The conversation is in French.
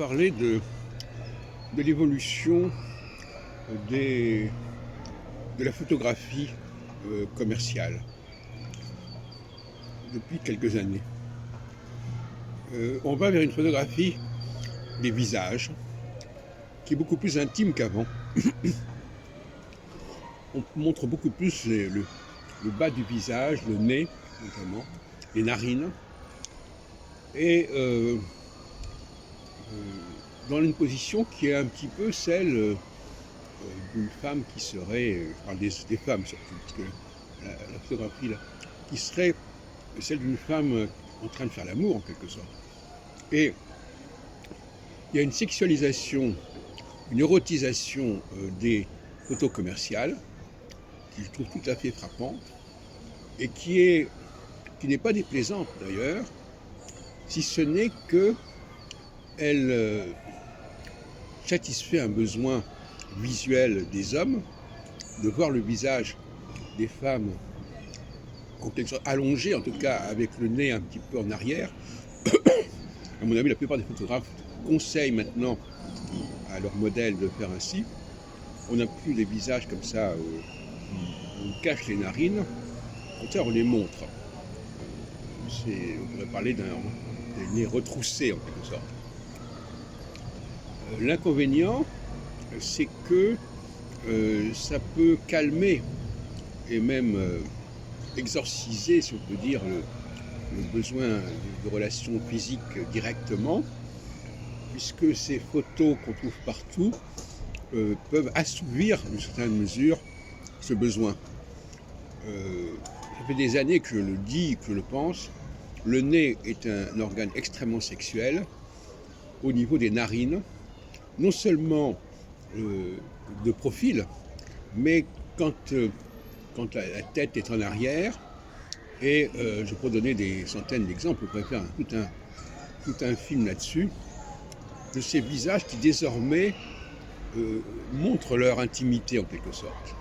parler de l'évolution de la photographie commerciale depuis quelques années. On va vers une photographie des visages qui est beaucoup plus intime qu'avant. On montre beaucoup plus le bas du visage, le nez notamment, les narines, et dans une position qui est un petit peu celle d'une femme qui serait, je parle des femmes surtout, parce que la photographie là, qui serait celle d'une femme en train de faire l'amour en quelque sorte. Et il y a une sexualisation, une érotisation des photos commerciales qui je trouve tout à fait frappante et qui n'est pas déplaisante d'ailleurs, si ce n'est que elle satisfait un besoin visuel des hommes de voir le visage des femmes en quelque sorte allongé, en tout cas avec le nez un petit peu en arrière. À mon avis, la plupart des photographes conseillent maintenant à leurs modèles de faire ainsi. On n'a plus des visages comme ça où on cache les narines, au contraire on les montre. On pourrait parler d'un nez retroussé en quelque sorte. L'inconvénient, c'est que ça peut calmer et même exorciser, si on peut dire, le besoin de relations physiques directement, puisque ces photos qu'on trouve partout peuvent assouvir, d'une certaine mesure, ce besoin. Ça fait des années que je le dis, que je le pense. Le nez est un organe extrêmement sexuel au niveau des narines, non seulement de profil, mais quand la tête est en arrière. Et je pourrais donner des centaines d'exemples, on pourrait faire tout un film là-dessus, de ces visages qui désormais montrent leur intimité en quelque sorte.